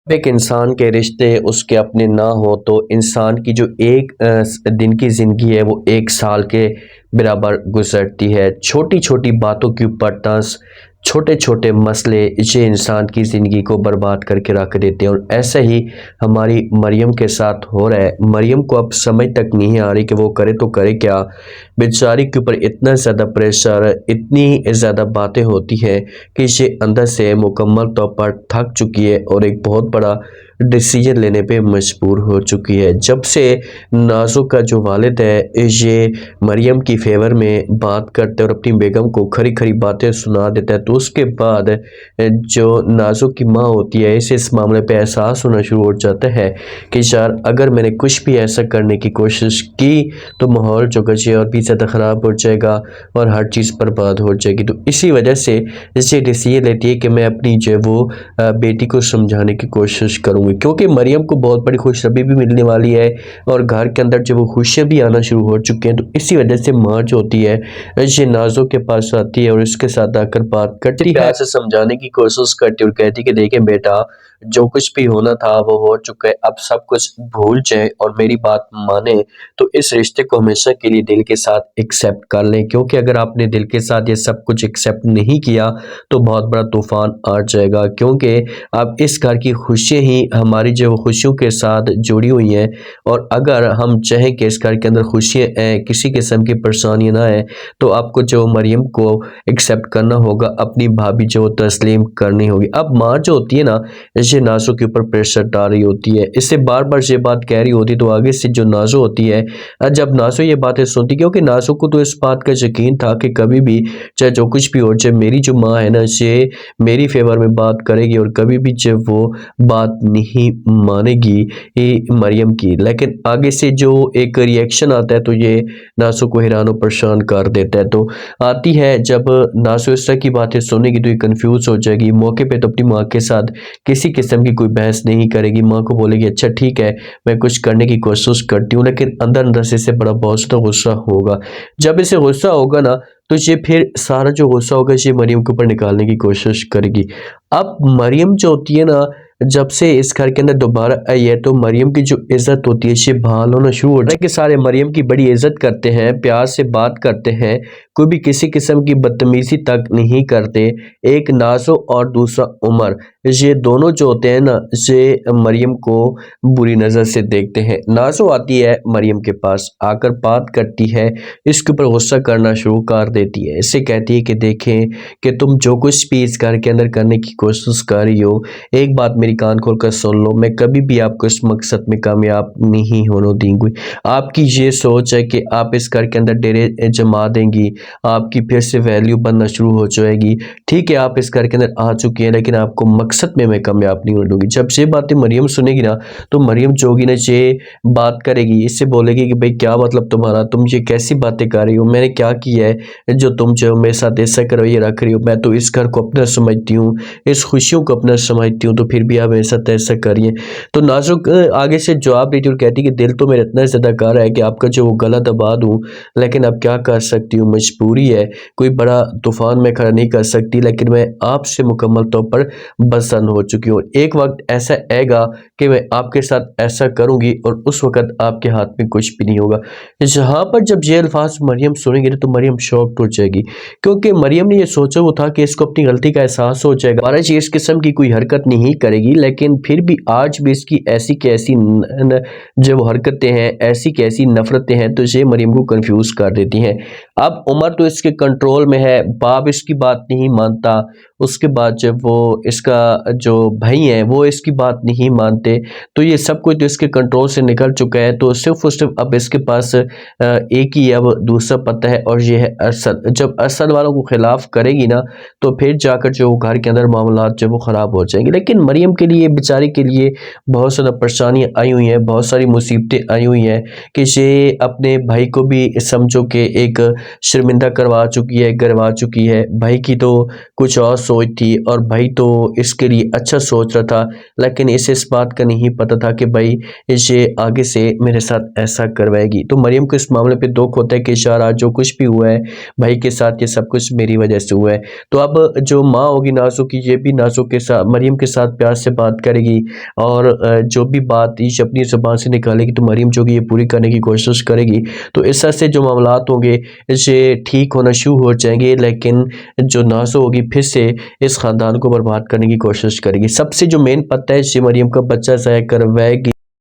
ایک انسان کے رشتے اس کے اپنے نہ ہو تو انسان کی جو ایک دن کی زندگی ہے وہ ایک سال کے برابر گزرتی ہے۔ چھوٹی چھوٹی باتوں کے اوپر طنز، چھوٹے چھوٹے مسئلے یہ انسان کی زندگی کو برباد کر کے رکھ دیتے ہیں، اور ایسا ہی ہماری مریم کے ساتھ ہو رہا ہے۔ مریم کو اب سمجھ تک نہیں آ رہی کہ وہ کرے تو کرے کیا۔ بیچاری کے اوپر اتنا زیادہ پریشر، اتنی زیادہ باتیں ہوتی ہیں کہ یہ اندر سے مکمل طور پر تھک چکی ہے اور ایک بہت بڑا ڈیسیجن لینے پہ مجبور ہو چکی ہے۔ جب سے نازو کا جو والد ہے یہ مریم کی فیور میں بات کرتے اور اپنی بیگم کو کھری کھری باتیں سنا دیتا ہے، تو اس کے بعد جو نازو کی ماں ہوتی ہے اسے اس معاملے پہ احساس ہونا شروع ہو جاتا ہے کہ یار اگر میں نے کچھ بھی ایسا کرنے کی کوشش کی تو ماحول جو گجے اور بھی زیادہ خراب ہو جائے گا اور ہر چیز برباد ہو جائے گی۔ تو اسی وجہ سے اسے ڈیسیجن لیتی ہے کہ میں اپنی جو وہ بیٹی کو سمجھانے کی کوشش کروں گی، کیونکہ مریم کو بہت بڑی خوشخبری بھی ملنے والی ہے اور گھر کے اندر جو وہ خوشیاں بھی آنا شروع ہو چکے ہیں۔ تو اسی وجہ سے ماں جو ہوتی ہے یہ نازو کے پاس آتی ہے اور اس کے ساتھ آ کر بات کرتی ہے، پیار سے سمجھانے کی کوشش کرتی ہے اور کہتی کہ دیکھیں بیٹا، جو کچھ بھی ہونا تھا وہ ہو چکا ہے، اب سب کچھ بھول جائیں اور میری بات مانیں، تو اس رشتے کو ہمیشہ کے لیے دل کے ساتھ ایکسیپٹ کر لیں، کیونکہ اگر آپ نے دل کے ساتھ یہ سب کچھ ایکسیپٹ نہیں کیا تو بہت بڑا طوفان آ جائے گا، کیونکہ اب اس گھر کی خوشیاں ہی ہماری جو خوشیوں کے ساتھ جڑی ہوئی ہیں، اور اگر ہم چاہیں کہ اس گھر کے اندر خوشیاں کسی قسم کی پریشانیاں نہ آئیں تو آپ کو جو مریم کو ایکسیپٹ کرنا ہوگا، اپنی بھابھی جو تسلیم کرنی ہوگی۔ اب ماں جو ہوتی ہے نا یہ نازو کے اوپر پریشر ڈال رہی ہوتی ہے، اس سے بار بار یہ بات کہہ رہی ہوتی، تو آگے سے جو نازو ہوتی ہے جب نازو یہ باتیں سنتی، کیونکہ نازو کو تو اس بات کا یقین تھا کہ کبھی بھی چاہے جو کچھ بھی ہو جائے، میری جو ماں ہے نا یہ میری فیور میں بات کرے گی اور کبھی بھی جب وہ بات نہیں مانے گی مریم کی۔ لیکن آگے سے جو ایک ری ایکشن آتا ہے تو یہ نازو کو حیران و پریشان کر دیتا ہے۔ تو آتی ہے جب نازو اس طرح کی باتیں سنے گی تو یہ کنفیوز ہو جائے گی، موقع پہ تو اپنی ماں کے ساتھ کسی قسم کی کوئی بحث نہیں کرے گی، ماں کو بولے گی اچھا ٹھیک ہے میں کچھ کرنے کی کوشش کرتی ہوں، لیکن اندر اندر سے اسے بڑا بہت زیادہ غصہ ہوگا۔ جب اسے غصہ ہوگا نا تو یہ پھر سارا جو غصہ ہوگا یہ مریم کے اوپر نکالنے کی کوشش کرے گی۔ اب مریم جو ہوتی ہے نا جب سے اس گھر کے اندر دوبارہ آئی ہے تو مریم کی جو عزت ہوتی ہے یہ بحال ہونا شروع ہو جائے کہ سارے مریم کی بڑی عزت کرتے ہیں، پیار سے بات کرتے ہیں، کوئی بھی کسی قسم کی بدتمیزی تک نہیں کرتے۔ ایک نازو اور دوسرا عمر، یہ دونوں جو ہوتے ہیں نا یہ مریم کو بری نظر سے دیکھتے ہیں۔ نازو آتی ہے مریم کے پاس، آ کر بات کرتی ہے، اس کے اوپر غصہ کرنا شروع کر دیتی ہے، اس سے کہتی ہے کہ دیکھیں کہ تم جو کچھ بھی اس گھر کے اندر کرنے کی کوشش کر رہی ہو، ایک بات میری کان کھول کر سن لو، میں کبھی بھی آپ کو اس مقصد میں کامیاب نہیں ہونے دیں گی۔ آپ کی یہ سوچ ہے کہ آپ اس گھر کے اندر ڈیرے جما دیں گی، آپ کی پھر سے ویلیو بننا شروع ہو جائے گی، ٹھیک ہے آپ اس گھر کے اندر آ چکی ہیں لیکن آپ کو مقصد میں کامیاب نہیں ہونے دوں گی۔ جب یہ باتیں مریم سنے گی نا تو مریم جو ہوگی نا یہ بات کرے گی، اس سے بولے گی کہ بھئی کیا مطلب تمہارا، تم یہ کیسی باتیں کر رہی ہو، میں نے کیا کیا ہے جو تم جو میرے ساتھ ایسا کرویہ رکھ رہی ہو، میں تو اس گھر کو اپنا سمجھتی ہوں، اس خوشیوں کو اپنا سمجھتی ہوں، تو پھر بھی آپ میرے ساتھ ایسا کریے۔ تو نازو آگے سے جواب دیتی اور کہتی کہ دل تو میرا اتنا زیادہ کر رہا ہے کہ آپ کا جو وہ گلا دبا دوں، لیکن اب کیا کر سکتی ہوں، مجبوری ہے، کوئی بڑا طوفان میں کھڑا نہیں کر سکتی، لیکن میں آپ سے مکمل طور پر بسن ہو چکی ہوں۔ ایک وقت ایسا آئے گا کہ میں آپ کے ساتھ ایسا کروں گی اور اس وقت آپ کے ہاتھ میں کچھ بھی نہیں ہوگا۔ یہاں پر جب یہ الفاظ مریم سنیں گی تو مریم شوکڈ ہو جائے گی، کیونکہ مریم نے یہ سوچا وہ تھا کہ اس کو اپنی غلطی کا احساس ہو جائے گا، بارہ اس قسم کی کوئی حرکت نہیں کرے گی، لیکن پھر بھی آج بھی اس کی ایسی کی ایسی جو حرکتیں ہیں، ایسی کی ایسی نفرتیں ہیں، تو یہ مریم کو کنفیوز کر دیتی ہیں۔ اب عمر تو اس کے کنٹرول میں ہے، باپ اس کی بات نہیں مانتا، اس کے بعد جب وہ اس کا جو بھائی ہیں وہ اس کی بات نہیں مانتے، تو یہ سب کچھ اس کے کنٹرول سے نکل چکا ہے، تو صرف اور صرف اب اس کے پاس ایک ہی اب دوسرا پتہ ہے اور یہ ہے ارسل۔ جب ارسل والوں کو خلاف کرے گی نا تو پھر جا کر جو گھر کے اندر معاملات جو وہ خراب ہو جائیں گے۔ لیکن مریم کے لیے بیچاری کے لیے بہت زیادہ پریشانیاں آئی ہوئی ہیں، بہت ساری مصیبتیں آئی ہوئی ہیں کہ یہ اپنے بھائی کو بھی سمجھو کہ ایک شرمندہ کروا چکی ہے، گروا چکی ہے۔ بھائی کی تو کچھ اور سوچ تھی اور بھائی تو اس کے لیے اچھا سوچ رہا تھا، لیکن اسے اس بات کا نہیں پتہ تھا کہ بھائی یہ آگے سے میرے ساتھ ایسا کروائے گی۔ تو مریم کو اس معاملے پہ دکھ ہوتا ہے کہ اشارہ جو کچھ بھی ہوا ہے بھائی کے ساتھ یہ سب کچھ میری وجہ سے ہوا ہے۔ تو اب جو ماں ہوگی نازو کی، یہ بھی نازو کے ساتھ مریم کے ساتھ پیار سے بات کرے گی، اور جو بھی بات یہ اپنی زبان سے نکالے گی تو مریم جو کہ یہ پوری کرنے کی کوشش کرے گی۔ تو اس طرح سے جو معاملات ہوں گے یہ ٹھیک ہونا شروع ہو جائیں گے، لیکن جو نازو ہوگی پھر سے اس خاندان کو برباد کرنے کی کوشش کرے گی۔ سب سے جو مین پتہ ہے یہ مریم کا بچہ ضائع کروائے گی۔